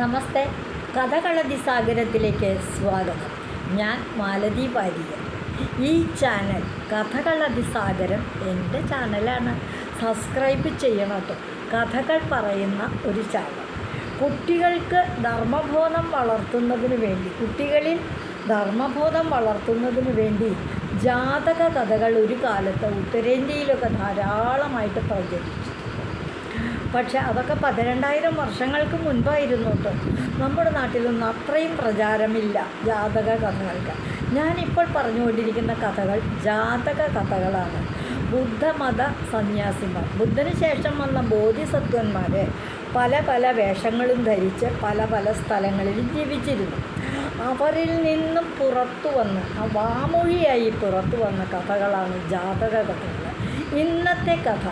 നമസ്തേ, കഥകളതിസാഗരത്തിലേക്ക് സ്വാഗതം. ഞാൻ മാലതി വാര്യർ. ഈ ചാനൽ കഥകളതിസാഗരം എൻ്റെ ചാനലാണ്. സബ്സ്ക്രൈബ് ചെയ്യണം കേട്ടോ. കഥകൾ പറയുന്ന ഒരു ചാനൽ. കുട്ടികളിൽ ധർമ്മബോധം വളർത്തുന്നതിന് വേണ്ടി ജാതക കഥകൾ ഒരു കാലത്ത് ഉത്തരേന്ത്യയിലൊക്കെ ധാരാളമായിട്ട് പ്രചരിച്ചു. പക്ഷെ അതൊക്കെ 12,000 വർഷങ്ങൾക്ക് മുൻപായിരുന്നു കേട്ടോ. നമ്മുടെ നാട്ടിലൊന്നും അത്രയും പ്രചാരമില്ല ജാതക കഥകൾക്ക്. ഞാനിപ്പോൾ പറഞ്ഞുകൊണ്ടിരിക്കുന്ന കഥകൾ ജാതക കഥകളാണ്. ബുദ്ധമത സന്യാസിമാർ, ബുദ്ധന് ശേഷം വന്ന ബോധിസത്വന്മാർ പല പല വേഷങ്ങളും ധരിച്ച് പല പല സ്ഥലങ്ങളിലും ജീവിച്ചിരുന്നു. അവരിൽ നിന്നും വാമൊഴിയായി പുറത്തു വന്ന കഥകളാണ് ജാതക കഥകൾ. ഇന്നത്തെ കഥ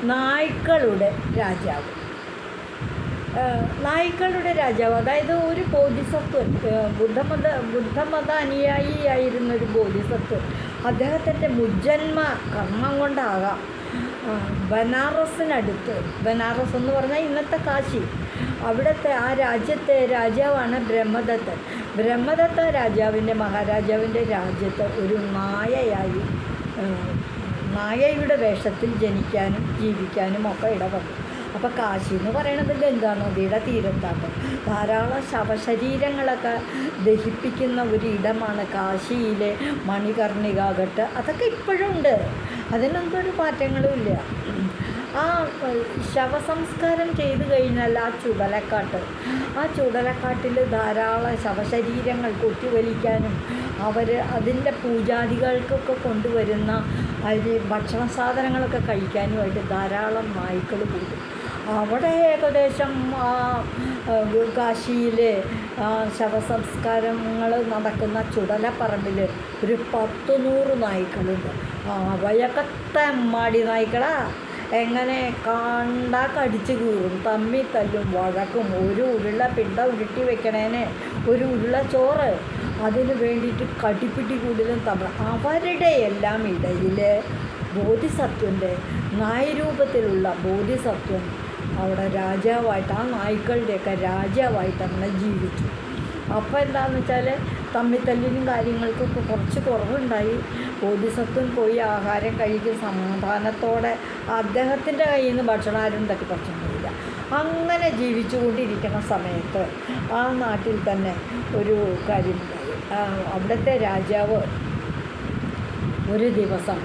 നായ്ക്കളുടെ രാജാവ്. അതായത് ഒരു ബോധിസത്വൻ, ബുദ്ധമത അനുയായിയായിരുന്നൊരു ബോധിസത്വൻ. അദ്ദേഹത്തിൻ്റെ മുജ്ജന്മ കർമ്മം കൊണ്ടാകാം ബനാറസിനടുത്ത്, ബനാറസ് എന്ന് പറഞ്ഞാൽ ഇന്നത്തെ കാശി, അവിടുത്തെ ആ രാജ്യത്തെ രാജാവാണ് ബ്രഹ്മദത്തൻ. ബ്രഹ്മദത്ത മഹാരാജാവിൻ്റെ രാജ്യത്ത് ഒരു നായയുടെ വേഷത്തിൽ ജനിക്കാനും ജീവിക്കാനും ഒക്കെ ഇടവന്നു. അപ്പോൾ കാശി എന്ന് പറയുന്നത് ഗംഗാ നദിയുടെ തീരത്താണ്. ധാരാളം ശവശരീരങ്ങളൊക്കെ ദഹിപ്പിക്കുന്ന ഒരു ഇടമാണ് കാശിയിലെ മണികർണികാഘട്ട്. അതൊക്കെ ഇപ്പോഴും ഉണ്ട്, അതിനൊന്നും ഒരു മാറ്റങ്ങളുമില്ല. ആ ശവസംസ്കാരം ചെയ്തു കഴിഞ്ഞാൽ ആ ചുടലക്കാട്ടിൽ ധാരാളം ശവശരീരങ്ങൾ കൊത്തിവലിക്കാനും അതിൻ്റെ പൂജാദികൾക്കൊക്കെ കൊണ്ടുവരുന്ന ഭക്ഷണ സാധനങ്ങളൊക്കെ കഴിക്കാനുമായിട്ട് ധാരാളം നായ്ക്കൾ കൂടും. അവിടെ ഏകദേശം കാശിയിലെ ശവസംസ്കാരങ്ങൾ നടക്കുന്ന ചുടലപ്പറമ്പിൽ ഒരു 10-100 നായ്ക്കളുണ്ട്. അവയൊക്കെ തെമ്മാടി നായ്ക്കളാ. എങ്ങനെ കണ്ടാൽ കടിച്ചു കീറും, തമ്മിൽ തല്ലും, വഴക്കും. ഒരു ഉരുള പിണ്ടം ഉരുട്ടി വെക്കണേന് ഒരു ഉരുള ചോറ്, അതിന് വേണ്ടിയിട്ട് കടിപ്പിടി കൂടുതലും തമ്മിൽ. അവരുടെ എല്ലാം ഇടയിൽ ബോധിസത്വൻ്റെ നായരൂപത്തിലുള്ള ബോധിസത്വൻ അവിടെ രാജാവായിട്ട്, ആ നായ്ക്കളുടെയൊക്കെ രാജാവായിട്ട് അങ്ങനെ ജീവിച്ചു. അപ്പോൾ എന്താണെന്ന് വെച്ചാൽ തമ്മിത്തല്ലിനും കാര്യങ്ങൾക്കൊക്കെ കുറച്ച് കുറവുണ്ടായി. ബോധിസത്വൻ പോയി ആഹാരം കഴിക്കും സമാധാനത്തോടെ. അദ്ദേഹത്തിൻ്റെ കയ്യിൽ നിന്ന് ഭക്ഷണം ആരും തട്ടി പറ്റുന്നില്ല. അങ്ങനെ ജീവിച്ചു കൊണ്ടിരിക്കുന്ന സമയത്ത് ആ നാട്ടിൽ തന്നെ ഒരു കാര്യമുണ്ടായി. അവിടുത്തെ രാജാവ് ഒരു ദിവസം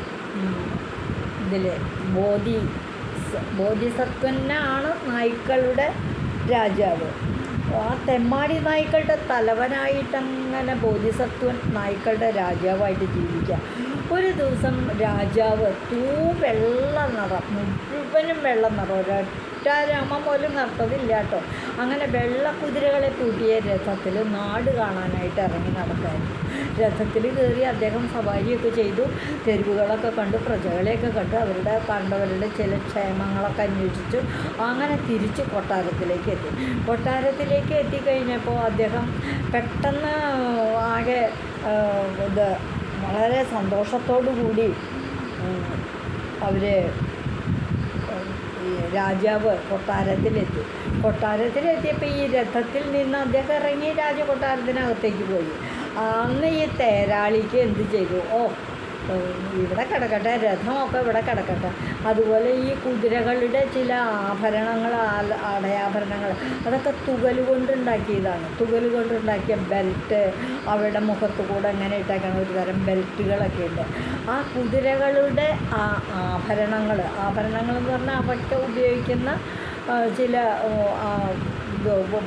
ബോധിസത്വനാണ് നായ്ക്കളുടെ രാജാവ്. ആ തെമ്മാടി നായ്ക്കളുടെ തലവനായിട്ടങ്ങനെ ബോധിസത്വൻ നായ്ക്കളുടെ രാജാവായിട്ട് ജീവിക്കുക. ഒരു ദിവസം രാജാവ് വെള്ള നിറം, മുഴുവനും വെള്ള നിറം, ഒരൊറ്റ പോലും നടത്തതില്ല കേട്ടോ. അങ്ങനെ വെള്ളക്കുതിരകളെ പൂട്ടിയ രഥത്തിൽ നാട് കാണാനായിട്ട് ഇറങ്ങി നടക്കായിരുന്നു. രഥത്തിൽ കയറി അദ്ദേഹം സവാരിയൊക്കെ ചെയ്തു, തെരുവുകളൊക്കെ കണ്ടു, പ്രജകളെയൊക്കെ കണ്ടു, കണ്ടവരുടെ ചില ക്ഷേമങ്ങളൊക്കെ അന്വേഷിച്ചു. അങ്ങനെ തിരിച്ച് കൊട്ടാരത്തിലേക്ക് എത്തിക്കഴിഞ്ഞപ്പോൾ അദ്ദേഹം പെട്ടെന്ന് ആകെ വളരെ സന്തോഷത്തോടു കൂടി രാജാവ് കൊട്ടാരത്തിലെത്തിയപ്പോൾ ഈ രഥത്തിൽ നിന്ന് അദ്ദേഹം ഇറങ്ങി രാജകൊട്ടാരത്തിനകത്തേക്ക് പോയി. അന്ന് ഈ തേരാളിക്ക് എന്ത് ചെയ്തു? ഇവിടെ കിടക്കട്ടെ, രഥമൊക്കെ ഇവിടെ കിടക്കട്ടെ. അതുപോലെ ഈ കുതിരകളുടെ ചില അടയാഭരണങ്ങൾ അതൊക്കെ തുകലുകൊണ്ടുണ്ടാക്കിയ ബെൽറ്റ്, അവരുടെ മുഖത്ത് കൂടെ ഇങ്ങനെ ഇട്ടേക്കണം ഒരു തരം ബെൽറ്റുകളൊക്കെ ഉണ്ട്. ആ കുതിരകളുടെ ആഭരണങ്ങൾ എന്ന് പറഞ്ഞാൽ അവർക്ക് ഉപയോഗിക്കുന്ന ചില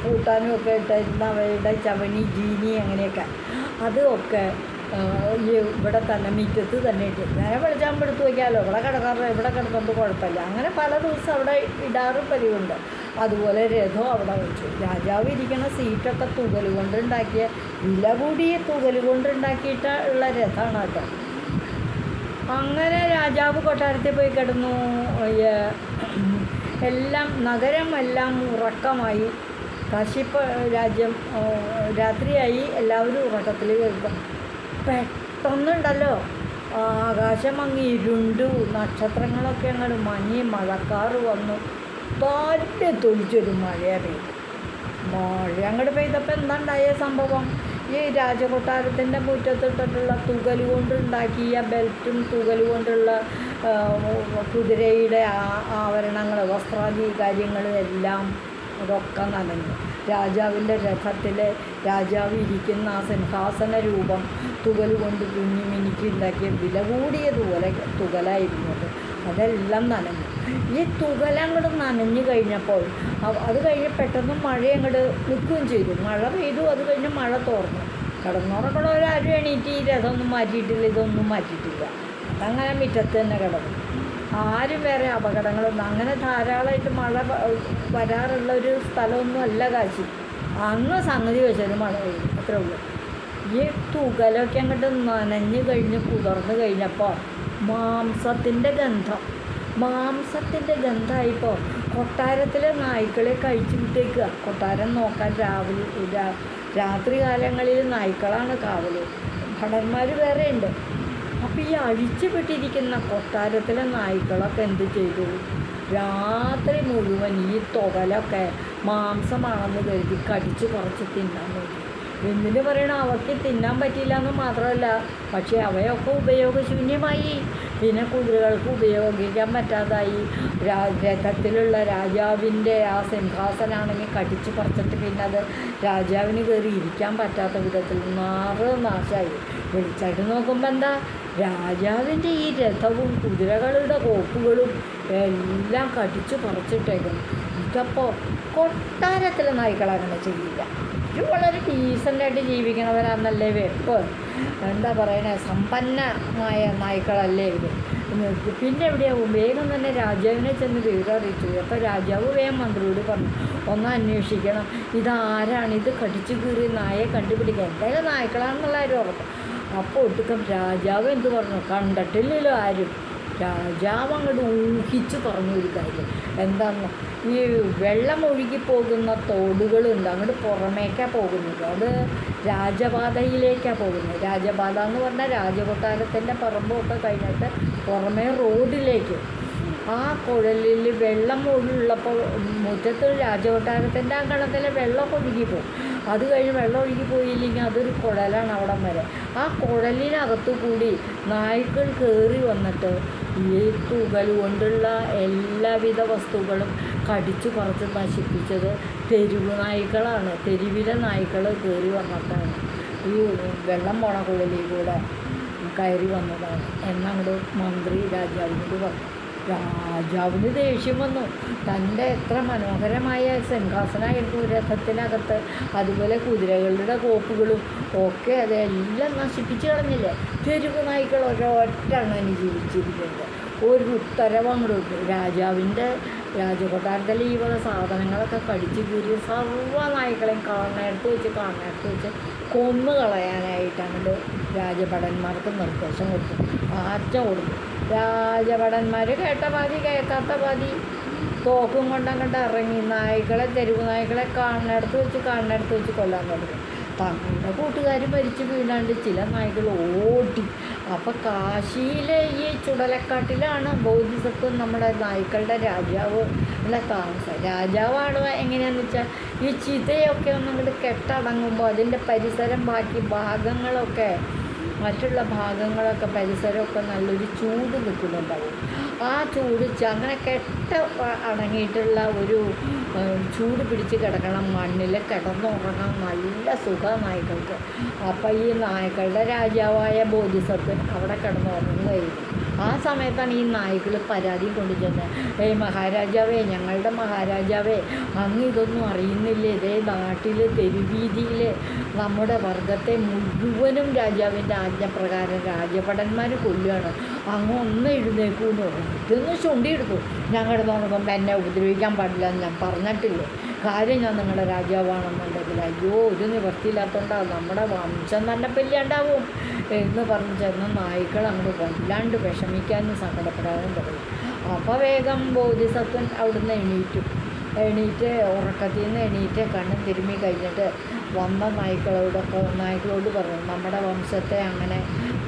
പൂട്ടാനും ഒക്കെ ഇട്ടിരുന്ന അവരുടെ ചവണി, ജീനി, അങ്ങനെയൊക്കെ അതൊക്കെ ഇവിടെ തന്നെ മുറ്റത്ത് തന്നെ ഇട്ട് നേരെ വെളിച്ചാകുമ്പോൾ എടുത്ത് വയ്ക്കാമല്ലോ. ഇവിടെ കിടക്കുന്നത് കുഴപ്പമില്ല. അങ്ങനെ പല ദിവസം അവിടെ ഇടാറും പതിവുണ്ട്. അതുപോലെ രഥം അവിടെ വെച്ചു. രാജാവ് ഇരിക്കുന്ന സീറ്റൊക്കെ വില കൂടിയ തുകലുകൊണ്ടുണ്ടാക്കിയിട്ടുള്ള രഥമാണ് കേട്ടോ. അങ്ങനെ രാജാവ് കൊട്ടാരത്തിൽ പോയി കിടന്നു. നഗരമെല്ലാം ഉറക്കമായി. കാശിപ്പ് രാജ്യം രാത്രിയായി. എല്ലാവരും ഉറക്കത്തിൽ കേൾക്കും. പെട്ടെന്നുണ്ടല്ലോ ആകാശം അങ്ങ് ഇരുണ്ടു, നക്ഷത്രങ്ങളൊക്കെ അങ്ങോട്ട് മഞ്ഞ്, മഴക്കാറ് വന്നു, തൊലിച്ചൊരു മഴ പെയ്തു. മഴ അങ്ങോട്ട് പെയ്തപ്പോൾ എന്താ ഉണ്ടായ സംഭവം? ഈ രാജകൊട്ടാരത്തിൻ്റെ മുറ്റത്തിട്ടിട്ടുള്ള തുകൽ കൊണ്ടുണ്ടാക്കിയ ബെൽറ്റും തുകൽ കൊണ്ടുള്ള കുതിരയുടെ ആഭരണങ്ങൾ, വസ്ത്രാദി കാര്യങ്ങളും എല്ലാം അതൊക്കെ നനഞ്ഞു. രാജാവിൻ്റെ രഥത്തിൽ രാജാവ് ഇരിക്കുന്ന ആ സിംഹാസന രൂപം തുകൽ കൊണ്ട് തുന്നി മിനുക്കി ഉണ്ടാക്കിയ വില കൂടിയ തുകലായിരുന്നത്. അതെല്ലാം നനഞ്ഞു. ഈ തുകലങ്ങോട്ട് നനഞ്ഞു കഴിഞ്ഞപ്പോൾ അത് കഴിഞ്ഞ് പെട്ടെന്ന് മഴ അങ്ങോട്ട് നിൽക്കുകയും ചെയ്തു. മഴ പെയ്തു. അത് കഴിഞ്ഞ് മഴ തോർന്നു. കിടന്നുറങ്ങുന്നവരാരും എണീറ്റ് ഈ രഥമൊന്നും മാറ്റിയിട്ടില്ല, ഇതൊന്നും മാറ്റിയിട്ടില്ല. അതങ്ങനെ മുറ്റത്ത് തന്നെ കിടന്നു. ആരും വേറെ അപകടങ്ങളൊന്നും അങ്ങനെ ധാരാളമായിട്ട് മഴ വരാറുള്ള ഒരു സ്ഥലമൊന്നും അല്ല കാശി. അന്ന് സംഗതി വെച്ചാൽ മഴ പെയ്യും, അത്രേ ഉള്ളൂ. ഈ തുകലൊക്കെ അങ്ങോട്ട് നനഞ്ഞ് കഴിഞ്ഞ് കുതിർന്ന് കഴിഞ്ഞപ്പോൾ മാംസത്തിൻ്റെ ഗന്ധമായിപ്പോൾ കൊട്ടാരത്തിലെ നായ്ക്കളെ കഴിച്ചു വിട്ടേക്കുക. കൊട്ടാരം നോക്കാൻ രാത്രി കാലങ്ങളിൽ നായ്ക്കളാണ് കാവൽ, ഭടന്മാർ വേറെ ഉണ്ട്. അപ്പോൾ ഈ അഴിച്ചുവിട്ടിരിക്കുന്ന കൊട്ടാരത്തിലെ നായ്ക്കളൊക്കെ എന്ത് ചെയ്തു? രാത്രി മുഴുവൻ ഈ തുകലൊക്കെ മാംസമാണെന്ന് കരുതി കടിച്ച് കുറച്ച് തിന്നാൻ നോക്കി. എന്തിനു പറയണം, അവർക്ക് തിന്നാൻ പറ്റില്ല എന്ന് മാത്രമല്ല, പക്ഷേ അവയൊക്കെ ഉപയോഗശൂന്യമായി. പിന്നെ കുതിരകൾക്ക് ഉപയോഗിക്കാൻ പറ്റാതായി. രഥത്തിലുള്ള രാജാവിൻ്റെ ആ സിംഹാസനാണെങ്കിൽ കടിച്ച് പറിച്ചിട്ട് പിന്നെ അത് രാജാവിന് കയറി ഇരിക്കാൻ പറ്റാത്ത വിധത്തിൽ നാശമായി. വെളിച്ചായിട്ട് നോക്കുമ്പോൾ എന്താ, രാജാവിൻ്റെ ഈ രഥവും കുതിരകളുടെ കോപ്പുകളും എല്ലാം കടിച്ച് പറിച്ചിട്ടേക്കും. ഇതപ്പോൾ കൊട്ടാരത്തിലെ നായ്ക്കൾ അങ്ങനെ ചെയ്യില്ല. ഇത് വളരെ ഡീസൻ്റായിട്ട് ജീവിക്കണവരാന്നല്ലേ വെപ്പ്, എന്താ പറയണേ, സമ്പന്നമായ നായ്ക്കളല്ലേ ഇവർ. പിന്നെ എവിടെയാവും? വേഗം തന്നെ രാജാവിനെ ചെന്ന് വിവരം അറിയിച്ചു. അപ്പോൾ രാജാവ് വേഗം മന്ത്രിയോട് പറഞ്ഞു, ഒന്ന് അന്വേഷിക്കണം, ഇതാരാണ്, ഇത് കടിച്ചു കീറി നായെ കണ്ടുപിടിക്കുക, എന്തായാലും നായ്ക്കളാണെന്നുള്ള ആരും ഉറപ്പ്. അപ്പോൾ ഒട്ടുക്കം രാജാവ് എന്ത് പറഞ്ഞു? കണ്ടിട്ടില്ലല്ലോ ആരും. രാജാവ് അങ്ങോട്ട് ഊഹിച്ച് പറഞ്ഞു ഒരു കാര്യം. എന്താണെന്ന്, ഈ വെള്ളം ഒഴുകി പോകുന്ന തോടുകളുണ്ട്, അങ്ങോട്ട് പുറമേക്കാണ് പോകുന്നത്. അത് രാജപാതയിലേക്കാണ് പോകുന്നത്. രാജപാത എന്ന് പറഞ്ഞാൽ രാജകൊട്ടാരത്തിൻ്റെ പറമ്പൊക്കെ കഴിഞ്ഞിട്ട് പുറമേ റോഡിലേക്ക്. ആ കുഴലിൽ വെള്ളം ഉള്ളപ്പോൾ മുറ്റത്ത് രാജകൊട്ടാരത്തിൻ്റെ അങ്കണത്തിലെ വെള്ളമൊക്കെ ഒഴുകിപ്പോവും. അത് കഴിഞ്ഞ് വെള്ളം ഒഴുകി പോയില്ലെങ്കിൽ അതൊരു കുഴലാണ് അവിടം വരെ. ആ കുഴലിനകത്തു കൂടി നായ്ക്കൾ കയറി വന്നിട്ട് ഈ തുകൽ കൊണ്ടുള്ള എല്ലാവിധ വസ്തുക്കളും കടിച്ചു പറിച്ച് നശിപ്പിച്ചത് തെരുവ് നായ്ക്കളാണ്. തെരുവിലെ നായ്ക്കൾ കയറി വന്നിട്ടാണ് ഈ വെള്ളം പോണ കുഴലിലൂടെ കയറി വന്നതാണ് എന്നങ്ങോട്ട് മന്ത്രി രാജാവിനോട് പറഞ്ഞു. രാജാവിന് ദേഷ്യം വന്നു. തൻ്റെ എത്ര മനോഹരമായ സിംഹാസനമായിരുന്നു രഥത്തിനകത്ത്, അതുപോലെ കുതിരകളുടെ കോപ്പുകളും ഒക്കെ അതെല്ലാം നശിപ്പിച്ച് കളഞ്ഞില്ലേ. തെരുവ് നായ്ക്കൾ ഒരൊറ്റെണ്ണന് ജീവിച്ചിരിക്കുന്നത്. ഒരു ഉത്തരവ് അങ്ങോട്ട് രാജാവിൻ്റെ രാജകൊട്ടാരത്തിലെ ഈ വക സാധനങ്ങളൊക്കെ കടിച്ചു കീറി സർവ്വ നായ്ക്കളെയും കാണുന്നിടത്ത് വെച്ച് കൊന്നു കളയാനായിട്ട് അങ്ങോട്ട് രാജഭടന്മാർക്ക് നിർദ്ദേശം കൊടുത്തു, ആജ്ഞ കൊടുത്തു. രാജഭടന്മാർ കേട്ട പാതി കേൾക്കാത്ത പാതി തോക്കും കൊണ്ടങ്ങോട്ട് ഇറങ്ങി തെരുവ് നായ്ക്കളെ കാണുന്നിടത്ത് വെച്ച് കൊല്ലാൻ തുടങ്ങി. തങ്ങളുടെ കൂട്ടുകാർ മരിച്ചു വീണാണ്ട് ചില നായ്ക്കൾ ഓടി. അപ്പോൾ കാശിയിലെ ഈ ചുടലക്കാട്ടിലാണ് ബോധിസത്വം നമ്മുടെ നായ്ക്കളുടെ രാജാവ് ഉള്ള താമസം. രാജാവാണ് എങ്ങനെയാണെന്ന് വെച്ചാൽ ഈ ചിതയൊക്കെ ഒന്നങ്ങോട്ട് കെട്ടടങ്ങുമ്പോൾ അതിൻ്റെ പരിസരം ബാക്കി ഭാഗങ്ങളൊക്കെ മറ്റുള്ള ഭാഗങ്ങളൊക്കെ പരിസരമൊക്കെ നല്ലൊരു ചൂട് നിൽക്കുന്നുണ്ടാവും. ആ ചൂട് അങ്ങനെ അടങ്ങിയിട്ടുള്ള ഒരു ചൂട് പിടിച്ച് കിടക്കണം, മണ്ണിൽ കിടന്നുറങ്ങാൻ നല്ല സുഖം നായ്ക്കൾക്ക്. അപ്പോൾ ഈ നായ്ക്കളുടെ രാജാവായ ബോധിസത്വൻ അവിടെ കിടന്നുറങ്ങുകയായിരുന്നു. ആ സമയത്താണ് ഈ നായ്ക്കൾ പരാതി കൊണ്ടു ചെന്നത്. മഹാരാജാവേ, ഞങ്ങളുടെ മഹാരാജാവേ, അങ്ങ് ഇതൊന്നും അറിയുന്നില്ലേ? ഇതേ നാട്ടിൽ തെരുവീതിയിൽ നമ്മുടെ വർഗത്തെ മുഴുവനും രാജാവിൻ്റെ ആജ്ഞപ്രകാരം രാജഭടന്മാർ കൊല്ലുകയാണ്. അങ്ങ് ഒന്ന് എഴുന്നേക്കൂന്ന് പറഞ്ഞു. ഇതൊന്ന് ചുണ്ടിയെടുത്തു. ഞാൻ കിടന്നുറങ്ങുമ്പോൾ എന്നെ ഉപദ്രവിക്കാൻ പാടില്ല എന്ന് ഞാൻ പറഞ്ഞിട്ടില്ലേ? കാര്യം ഞാൻ നിങ്ങളുടെ രാജാവാണെന്നുണ്ടെങ്കിൽ അയ്യോ ഒരു നിവൃത്തിയില്ലാത്തതുകൊണ്ടാണ് നമ്മുടെ വംശം തന്നെ പില്ലാണ്ടാവും എന്ന് പറഞ്ഞ് ചെന്ന നായ്ക്കൾ അങ്ങോട്ട് വല്ലാണ്ട് വിഷമിക്കാനും സങ്കടപ്പെടാനും തുടങ്ങി. അപ്പോൾ വേഗം ബോധിസത്വൻ അവിടുന്ന് എണീറ്റ് ഉറക്കത്തിൽ നിന്ന് എണീറ്റ് കണ്ണും തിരുമ്മി കഴിഞ്ഞിട്ട് വന്ന നായ്ക്കളോട് പറഞ്ഞു, നമ്മുടെ വംശത്തെ അങ്ങനെ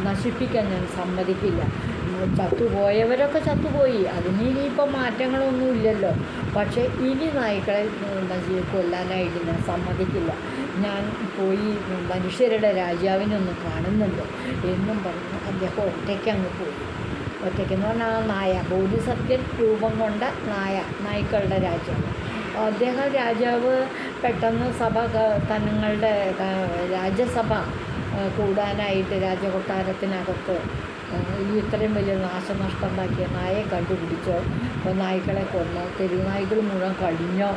നശിപ്പിക്കാൻ ഞാൻ സമ്മതിക്കില്ല. ചത്തുപോയവരൊക്കെ ചത്തുപോയി, അതിന് ഇനിയിപ്പോൾ മാറ്റങ്ങളൊന്നും ഇല്ലല്ലോ. പക്ഷേ ഇനി നായ്ക്കളെ കൊല്ലാനായിട്ട് ഞാൻ സമ്മതിക്കില്ല, ഞാൻ പോയി മനുഷ്യരുടെ രാജാവിനെ ഒന്ന് കാണുന്നുണ്ട് എന്നും പറഞ്ഞ് അദ്ദേഹം ഒറ്റയ്ക്ക് അങ്ങ് പോയി. ഒറ്റയ്ക്കെന്ന് പറഞ്ഞാൽ ആ നായ, ബോധിസത്വൻ രൂപം കൊണ്ട നായ്ക്കളുടെ രാജാവ്. അദ്ദേഹം രാജാവ് പെട്ടെന്ന് തങ്ങളുടെ രാജ്യസഭ കൂടാനായിട്ട് രാജകൊട്ടാരത്തിനകത്ത് ഈ ഇത്രയും വലിയ നാശനഷ്ടം ഉണ്ടാക്കിയ നായയെ കണ്ടുപിടിച്ചോ, നായ്ക്കളെ കൊന്നോ, തെരുവുനായ്ക്കൾ മുഴുവൻ കഴിഞ്ഞോ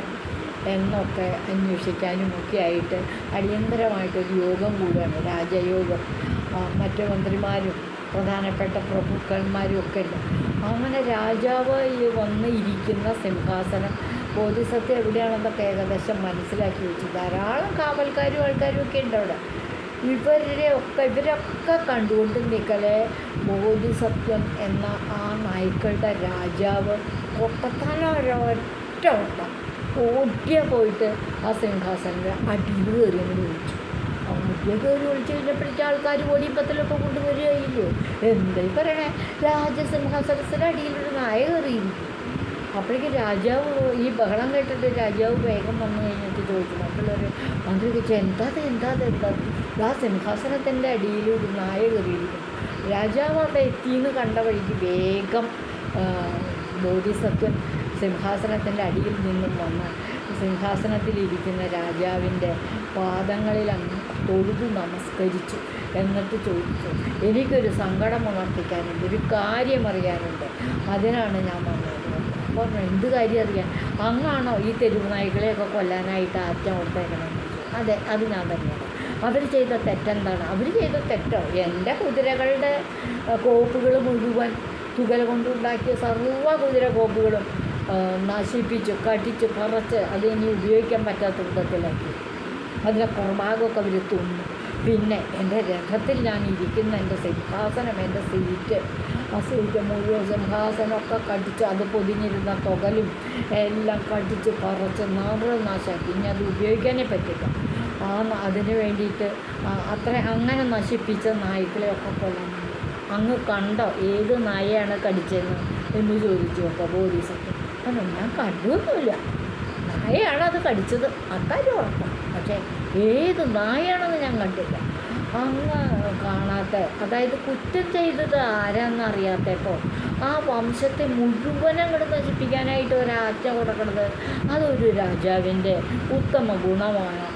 എന്നൊക്കെ അന്വേഷിക്കാനും ഒക്കെ ആയിട്ട് അടിയന്തരമായിട്ടൊരു യോഗം കൂടുകയാണ്, രാജയോഗം. മറ്റു മന്ത്രിമാരും പ്രധാനപ്പെട്ട പ്രഭുക്കന്മാരും ഒക്കെ ഉണ്ട്. അങ്ങനെ രാജാവ് വന്ന് ഇരിക്കുന്ന സിംഹാസനം ബോധിസത്വം എവിടെയാണെന്നൊക്കെ ഏകദേശം മനസ്സിലാക്കി വെച്ചു. ധാരാളം കാവൽക്കാരും ആൾക്കാരും ഒക്കെ ഉണ്ട് അവിടെ. ഇവരൊക്കെ കണ്ടുകൊണ്ട് നിൽക്കലെ ബോധിസത്വം എന്ന ആ നായ്ക്കളുടെ രാജാവ് ഒറ്റ ഓട്ടം ഓടിയ പോയിട്ട് ആ സിംഹാസനത്തിൻ്റെ അടിയിൽ കയറി അങ്ങോട്ട് വിളിച്ചു. അടിയ കയറി വിളിച്ചു കഴിഞ്ഞപ്പോഴേക്കും ആൾക്കാർ ഓടിപ്പത്തിലൊക്കെ കൊണ്ടുവരികയില്ലേ, എന്തായി പറയണേ, രാജസിംഹാസനത്തിൻ്റെ അടിയിലൊരു നായ കയറിയിരിക്കും. അപ്പോഴേക്കും രാജാവ് ഈ ബഹളം കേട്ടിട്ട് രാജാവ് വേഗം വന്നു കഴിഞ്ഞിട്ട് ചോദിച്ചു, മറ്റുള്ളവർ മന്ത്രി ചോദിച്ചു, എന്താ ആ സിംഹാസനത്തിൻ്റെ അടിയിൽ ഒരു നായ കയറിയിരിക്കും. രാജാവ് അവിടെ എത്തിയെന്ന് കണ്ട വഴിക്ക് വേഗം ബോധിസത്വൻ സിംഹാസനത്തിൻ്റെ അടിയിൽ നിന്നും വന്ന് സിംഹാസനത്തിലിരിക്കുന്ന രാജാവിൻ്റെ പാദങ്ങളിൽ അങ്ങ് തൊഴുതു നമസ്കരിച്ചു. എന്നിട്ട് ചോദിച്ചു, എനിക്കൊരു സങ്കടം ഉണർത്തിക്കാനുണ്ട്, ഒരു കാര്യം അറിയാനുണ്ട്, അതിനാണ് ഞാൻ വന്നത്. അപ്പോൾ എന്ത് കാര്യം അറിയാൻ? അങ്ങാണോ ഈ തെരുവ് നായ്ക്കളെയൊക്കെ കൊല്ലാനായിട്ട് ആറ്റം കൊടുത്തേക്കണമെന്ന് ചോദിച്ചു. അതെ, അത് ഞാൻ തന്നെയാണ്. അവർ ചെയ്ത തെറ്റെന്താണ്? അവർ ചെയ്ത തെറ്റോ? എൻ്റെ കുതിരകളുടെ കോപ്പുകൾ മുഴുവൻ തുകൽ കൊണ്ടുണ്ടാക്കിയ സർവ്വ കുതിര കോപ്പുകളും നശിപ്പിച്ചു, കടിച്ച് പറച്ച് അത് ഇനി ഉപയോഗിക്കാൻ പറ്റാത്ത വിധത്തിലാക്കി. അതിൻ്റെ പുറഭാഗമൊക്കെ അവർ തിന്നു. പിന്നെ എൻ്റെ രഥത്തിൽ ഞാൻ ഇരിക്കുന്ന എൻ്റെ സിംഹാസനം, എൻ്റെ സീറ്റ്, ആ സീറ്റ് മുഴുവൻ സിംഹാസനമൊക്കെ കടിച്ച് അത് പൊതിഞ്ഞിരുന്ന തുകലും എല്ലാം കടിച്ച് പറച്ച് നാശാക്കി. ഇനി അത് ഉപയോഗിക്കാനേ പറ്റില്ല. അതിന് വേണ്ടിയിട്ട് അങ്ങനെ നശിപ്പിച്ച നായ്ക്കളെയൊക്കെ കൊല്ലാൻ അങ്ങ് കണ്ടോ, ഏത് നായയാണ് കടിച്ചതെന്ന് എന്ന് ചോദിച്ചു. അപ്പോൾ ബോധിസത്വം പറഞ്ഞു, ഞാൻ കണ്ടുവൊന്നുമില്ല, നായയാണ് അത് കടിച്ചത്, അക്കാര്യം ഉറപ്പാണ്, പക്ഷേ ഏത് നായാണെന്ന് ഞാൻ കണ്ടില്ല. അങ്ങ് കാണാത്ത, അതായത് കുറ്റം ചെയ്തത് ആരാന്നറിയാത്തപ്പോൾ ആ വംശത്തെ മുഴുവനും അങ്ങോട്ട് നശിപ്പിക്കാനായിട്ട് ഒരാജ്ഞ കൊടുക്കുന്നത് അതൊരു രാജാവിൻ്റെ ഉത്തമ ഗുണമാണോ?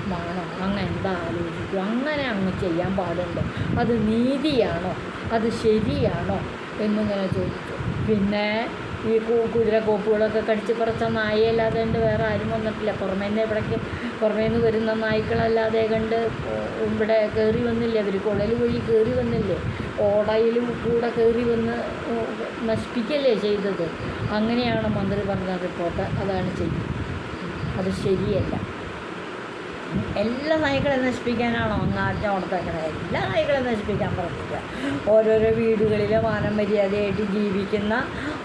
അങ്ങ് എന്താ ആലോചിക്കും? അങ്ങനെ അങ്ങ് ചെയ്യാൻ പാടുണ്ടോ? അത് നീതിയാണോ? അത് ശരിയാണോ എന്നിങ്ങനെ ചോദിച്ചു. പിന്നെ ഈ കുതിര കോപ്പുകളൊക്കെ കടിച്ച് കുറച്ച നായയല്ലാതെ കണ്ട് വേറെ ആരും വന്നിട്ടില്ല. പുറമേന്ന് വരുന്ന നായ്ക്കളല്ലാതെ കണ്ട് ഇവിടെ കയറി വന്നില്ലേ, അവർ കുഴൽ വഴി കയറി വന്നില്ലേ, ഓടയിലും കൂടെ കയറി വന്ന് നശിപ്പിക്കല്ലേ ചെയ്തത്. അങ്ങനെയാണ് മന്ത്രി പറഞ്ഞ റിപ്പോർട്ട്, അതാണ് ചെയ്തത്. അത് ശരിയല്ല. എല്ലാ നായ്ക്കളെ നശിപ്പിക്കാനാണോ അങ്ങ് ആജ്ഞ കൊടുത്തേക്കണത്? എല്ലാ നായ്ക്കളെ നശിപ്പിക്കാൻ പറഞ്ഞില്ല. ഓരോരോ വീടുകളിൽ മാനം മര്യാദയായിട്ട് ജീവിക്കുന്ന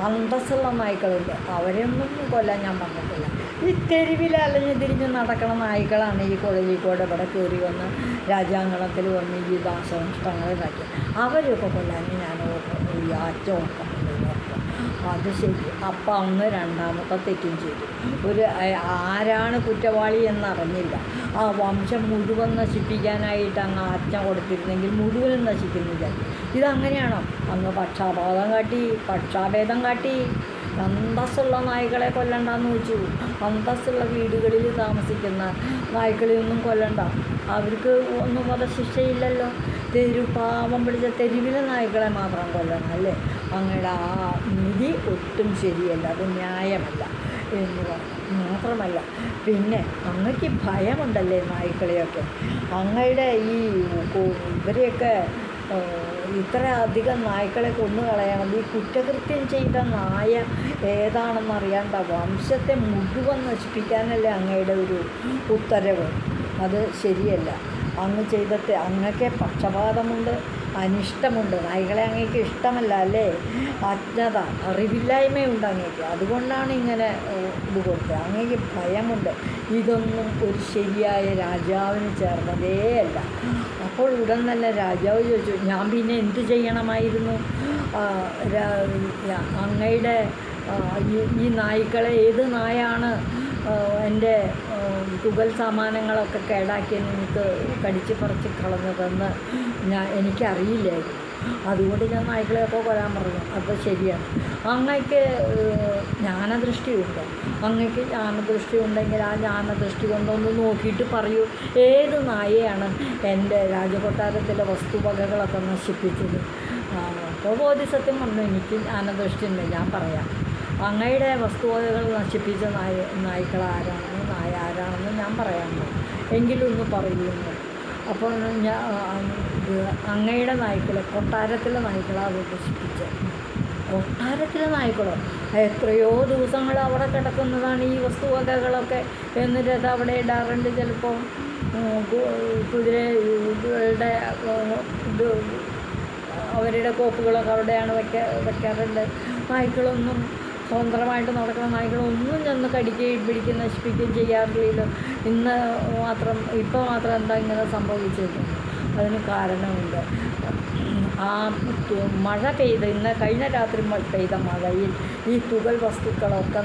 അന്തസ്സുള്ള നായ്ക്കളുണ്ട്, അവരെയൊന്നും കൊല്ലാൻ ഞാൻ പറഞ്ഞിട്ടില്ല. ഈ തെരുവിൽ അലഞ്ഞു തിരിഞ്ഞ് നടക്കണ നായ്ക്കളാണ് ഈ കോളേജിൽ ഇവിടെ കയറി വന്ന് രാജ്യാങ്കണത്തിൽ വന്ന് ഈ നാശനഷ്ടങ്ങൾ ഇതാക്കി. അവരെയൊക്കെ കൊല്ലാൻ ഞാൻ ഈ ആജ്ഞ കൊടുക്കണം. അത് ശരി. അപ്പം അങ്ങ് രണ്ടാമത്തെ തെറ്റും ചെയ്തു. ആരാണ് കുറ്റവാളി എന്നറിഞ്ഞില്ല. ആ വംശം മുഴുവൻ നശിപ്പിക്കാനായിട്ട് അങ്ങ് ആജ്ഞ കൊടുത്തിരുന്നെങ്കിൽ മുഴുവനും നശിക്കുന്നില്ല. ഇതങ്ങനെയാണോ? അങ്ങ് പക്ഷാഭേദം കാട്ടി അന്തസ്സുള്ള നായ്ക്കളെ കൊല്ലണ്ടെന്ന് വെച്ചു. അന്തസ്സുള്ള വീടുകളിൽ താമസിക്കുന്ന നായ്ക്കളെയൊന്നും കൊല്ലണ്ട, അവർക്ക് ഒന്നും വധശിക്ഷയില്ലല്ലോ. പാവം പിടിച്ച തെരുവിലെ നായ്ക്കളെ മാത്രം കൊല്ലണം അല്ലേ? അങ്ങയുടെ ആ നീതി ഒട്ടും ശരിയല്ല, അത് ന്യായമല്ല എന്ന് പറഞ്ഞു. മാത്രമല്ല, പിന്നെ അങ്ങക്ക് ഭയമുണ്ടല്ലേ നായ്ക്കളെയൊക്കെ? അങ്ങയുടെ ഇവരെയൊക്കെ ഇത്ര അധികം നായ്ക്കളെ കൊന്നു കളയണം. ഈ കുറ്റകൃത്യം ചെയ്ത നായ ഏതാണെന്ന് അറിയാണ്ട വംശത്തെ മുഴുവൻ നശിപ്പിക്കാനല്ലേ അങ്ങയുടെ ഒരു ഉത്തരവ്? അത് ശരിയല്ല. അങ്ങ് ചെയ്തിട്ട് അങ്ങക്ക് പക്ഷപാതമുണ്ട്, അനിഷ്ടമുണ്ട്. നായ്ക്കളെ അങ്ങേക്ക് ഇഷ്ടമല്ല അല്ലേ? അജ്ഞത, അറിവില്ലായ്മയുണ്ട് അങ്ങേക്ക്. അതുകൊണ്ടാണ് ഇങ്ങനെ ഇത് കൊടുത്തത്. അങ്ങേക്ക് ഭയമുണ്ട്. ഇതൊന്നും ഒരു ശരിയായ രാജാവിന് ചേർന്നതേ അല്ല. അപ്പോൾ ഉടൻ തന്നെ രാജാവ് ചോദിച്ചു, ഞാൻ പിന്നെ എന്ത് ചെയ്യണമായിരുന്നു? അങ്ങയുടെ ഈ നായ്ക്കളെ ഏത് നായാണ് എൻ്റെ തുകൽ സാമാനങ്ങളൊക്കെ കേടാക്കിയെന്ന് എനിക്ക് കടിച്ച് പറിച്ച് കളഞ്ഞതെന്ന് എനിക്കറിയില്ലായിരുന്നു. അതുകൊണ്ട് ഞാൻ നായ്ക്കളെയൊക്കെ കൊല്ലാൻ പറഞ്ഞു. അപ്പോൾ ശരിയാണ്. അങ്ങയ്ക്ക് ജ്ഞാനദൃഷ്ടിയുണ്ട്. അങ്ങയ്ക്ക് ജ്ഞാനദൃഷ്ടി ഉണ്ടെങ്കിൽ ആ ജ്ഞാനദൃഷ്ടി കൊണ്ടൊന്ന് നോക്കിയിട്ട് പറയൂ, ഏത് നായയാണ് എൻ്റെ രാജകൊട്ടാരത്തിലെ വസ്തുവകകളൊക്കെ നശിപ്പിച്ചത്? അപ്പോൾ ബോധിസത്വം പറഞ്ഞു, എനിക്ക് ജ്ഞാനദൃഷ്ടി ഉണ്ട്, ഞാൻ പറയാം. അങ്ങയുടെ വസ്തുവകകൾ നശിപ്പിച്ച നായ്ക്കൾ ആരാണെന്ന് ഞാൻ പറയാമോ? എങ്കിലും ഒന്ന് പറയുന്നു. അപ്പോൾ അങ്ങയുടെ നായ്ക്കൾ, കൊട്ടാരത്തിലെ നായ്ക്കളാണ് നശിപ്പിച്ചത്. കൊട്ടാരത്തിലെ നായ്ക്കളോ? എത്രയോ ദിവസങ്ങൾ അവിടെ കിടക്കുന്നതാണ് ഈ വസ്തുവകകളൊക്കെ. എന്നിട്ട് അത് അവിടെ ഇടാറുണ്ട്. ചിലപ്പോൾ കുതിരകളുടെ ഇത് അവരുടെ കോപ്പുകളൊക്കെ അവിടെയാണ് വെക്കാറുണ്ട്. നായ്ക്കളൊന്നും സ്വതന്ത്രമായിട്ട് നടക്കുന്ന നായ്ക്കളൊന്നും ചെന്ന് കടിക്കുകയും പിടിക്കുകയും നശിപ്പിക്കുകയും ചെയ്യാറില്ലല്ലോ. ഇപ്പോൾ മാത്രം എന്താ ഇങ്ങനെ സംഭവിച്ചിരിക്കുന്നു? അതിന് കാരണമുണ്ട്. ആ മഴ കഴിഞ്ഞ രാത്രി പെയ്ത മഴയിൽ ഈ തുകൽ വസ്തുക്കളൊക്കെ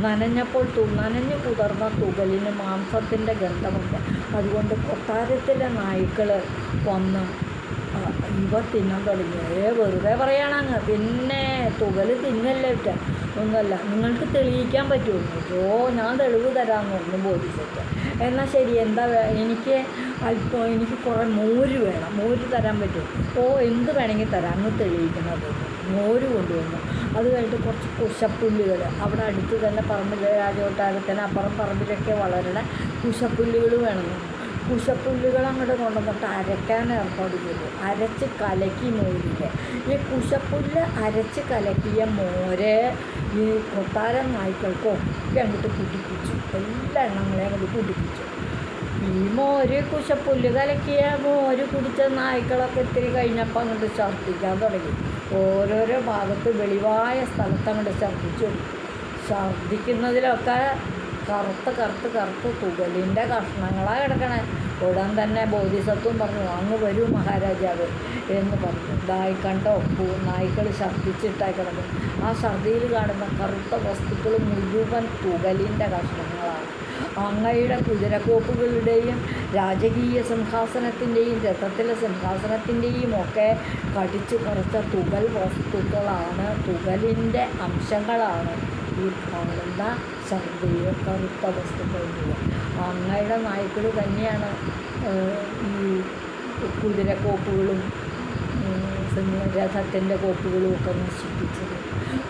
നനഞ്ഞപ്പോൾ നനഞ്ഞു കുതിർന്ന തുകലിന് മാംസത്തിൻ്റെ ഗന്ധമുണ്ട്. അതുകൊണ്ട് കൊട്ടാരത്തിലെ നായ്ക്കൾ വന്ന് ഇവ തിന്നാൻ തുടങ്ങി. വെറുതെ പറയണങ്ങ്. പിന്നെ തുകൽ തിന്നല്ലേ ഒന്നുമല്ല, നിങ്ങൾക്ക് തെളിയിക്കാൻ പറ്റുമോ? ഞാൻ തെളിവ് തരാമെന്ന് പറഞ്ഞു ബോധിച്ചിട്ട്. എന്നാൽ ശരി, എനിക്ക് കുറേ മോര് വേണം, മോര് തരാൻ പറ്റുമോ? എന്ത് വേണമെങ്കിൽ തരാം, അന്ന് തെളിയിക്കുന്നത്. മോര് കൊണ്ടുവന്നു. അത് കഴിഞ്ഞിട്ട് കുറച്ച് കുശപ്പുല്ലുകൾ അവിടെ അടുത്ത് തന്നെ പറമ്പിൽ, രാജകൊട്ടാരത്തിന് അപ്പുറം പറമ്പിലൊക്കെ വളരണ കുശപ്പുല്ലുകൾ വേണമെന്ന്. കുശപ്പുല്ലുകൾ അങ്ങോട്ട് കൊണ്ടുവന്നിട്ട് അരയ്ക്കാൻ ഏർപ്പാട് ചെയ്തു. അരച്ച് കലക്കി മോരിൻ്റെ ഈ കുശപ്പുല്ല് അരച്ച് കലക്കിയ മോര് ഈ കൊട്ടാരം നായ്ക്കൾക്കൊക്കെ അങ്ങോട്ട് കുടിപ്പിച്ചു. എല്ലാ എണ്ണങ്ങളെയും അങ്ങോട്ട് കുടിപ്പിച്ചു. ഈ കുശപ്പുല്ല് കലക്കിയ മോര് കുടിച്ച നായ്ക്കളൊക്കെ ഇത്തിരി കഴിഞ്ഞപ്പോൾ അങ്ങോട്ട് ഛർദ്ദിക്കാൻ തുടങ്ങി. ഓരോരോ ഭാഗത്ത് വെളിവായ സ്ഥലത്ത് അങ്ങോട്ട് ഛർദ്ദിച്ചു. ഛർദ്ദിക്കുന്നതിലൊക്കെ കറുത്ത് തുകലിൻ്റെ കഷ്ണങ്ങളാണ് കിടക്കണേ. ഉടൻ തന്നെ ബോധിസത്വം പറഞ്ഞു, അങ്ങ് വരൂ മഹാരാജാവ് എന്ന് പറഞ്ഞു. കണ്ടോ നായ്ക്കൾ ഛർദ്ദിച്ചിട്ടായി കിടക്കും. ആ ഛർദ്ദിയിൽ കാണുന്ന കറുത്ത വസ്തുക്കൾ മുഴുവൻ തുകലിൻ്റെ കഷ്ണങ്ങളാണ്. അങ്ങയുടെ കുതിരക്കോപ്പുകളുടെയും രാജകീയ സിംഹാസനത്തിൻ്റെയും രഥത്തിലെ സിംഹാസനത്തിൻ്റെയും ഒക്കെ കടിച്ചു കുറച്ച തുകൽ വസ്തുക്കളാണ്, തുകലിൻ്റെ അംശങ്ങളാണ് ഈ കാണുന്ന ഛർദ്ദിയോ കറുത്ത വസ്തുക്കളില്ല. അങ്ങയുടെ നായ്ക്കൾ തന്നെയാണ് ഈ കുതിരക്കോപ്പുകളും രഥത്തിൻ്റെ കോപ്പുകളും ഒക്കെ നശിപ്പിച്ചത്.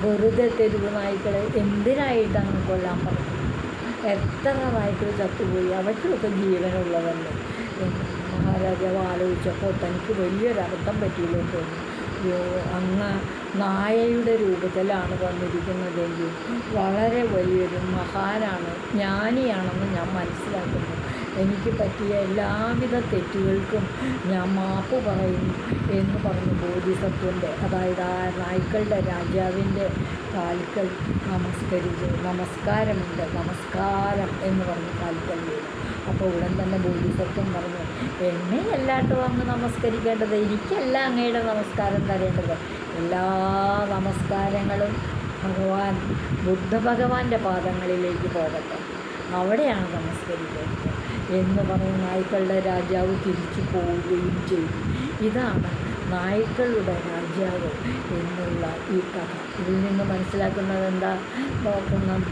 വെറുതെ തെരുവ് നായ്ക്കളെ എന്തിനായിട്ടാണ് കൊല്ലാൻ പറഞ്ഞത്? എത്ര നായ്ക്കൾ ചത്തുപോയി, അവയ്ക്കൊക്കെ ജീവനുള്ളതല്ലേ. മഹാരാജാവ് ആലോചിച്ചപ്പോൾ തനിക്ക് വലിയൊരബദ്ധം പറ്റിയില്ലോ തോന്നി. അങ്ങ് നായയുടെ രൂപത്തിലാണ് വന്നിരിക്കുന്നതെങ്കിൽ വളരെ വലിയൊരു മഹാനാണ്, ജ്ഞാനിയാണെന്ന് ഞാൻ മനസ്സിലാക്കുന്നു. എനിക്ക് പറ്റിയ എല്ലാവിധ തെറ്റുകൾക്കും ഞാൻ മാപ്പ് പറയുന്നു എന്ന് പറഞ്ഞു ബോധിസത്വൻ്റെ, അതായത് ആ നായ്ക്കളുടെ രാജാവിൻ്റെ കാൽക്കൽ നമസ്കരിച്ചു. നമസ്കാരമുണ്ട്, നമസ്കാരം എന്ന് പറഞ്ഞ് കാൽക്കൽ വീണു. അപ്പോൾ ഉടൻ തന്നെ ബോധിസത്വം പറഞ്ഞു, എന്നെ എല്ലാട്ടും അങ്ങ് നമസ്കരിക്കേണ്ടത്, എനിക്കല്ല അങ്ങയുടെ നമസ്കാരം തരേണ്ടത്. എല്ലാ നമസ്കാരങ്ങളും ബുദ്ധഭഗവാന്റെ പാദങ്ങളിലേക്ക് പോകട്ടെ, അവിടെയാണ് നമസ്കരിക്കേണ്ടത് എന്ന് പറഞ്ഞ് നായ്ക്കളുടെ രാജാവ് തിരിച്ചു പോവുകയും ചെയ്തു. ഇതാണ് നായ്ക്കളുടെ രാജാവ് എന്നുള്ള ഈ കഥ. ഇതിൽ നിന്ന് മനസ്സിലാക്കുന്നത് എന്താ?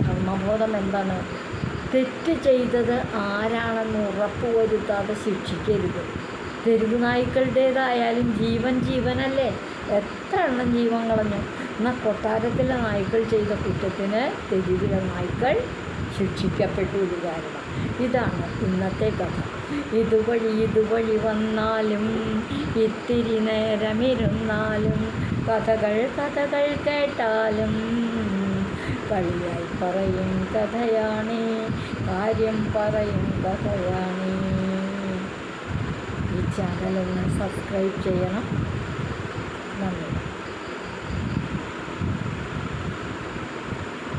ധർമ്മബോധം എന്താണ്? തെറ്റ് ചെയ്തത് ആരാണെന്ന് ഉറപ്പുവരുത്താതെ ശിക്ഷിക്കരുത്. തെരുവ് നായ്ക്കളുടേതായാലും ജീവനല്ലേ, എത്ര എണ്ണം ജീവൻ കളഞ്ഞു. എന്നാൽ കൊട്ടാരത്തിലെ നായ്ക്കൾ ചെയ്ത കുറ്റത്തിന് തെരുവിലെ നായ്ക്കൾ ശിക്ഷിക്കപ്പെട്ടു. ഒരു കാരണം ഇതാണ് ഇന്നത്തെ കഥ. ഇതുവഴി വന്നാലും ഇത്തിരി നേരമിരുന്നാലും കഥകൾ കേട്ടാലും കളിയായി പറയും കഥയാണ്, കാര്യം പറയും കഥയാണ്. ഈ ചാനലൊന്ന് സബ്സ്ക്രൈബ് ചെയ്യണം. നന്ദി.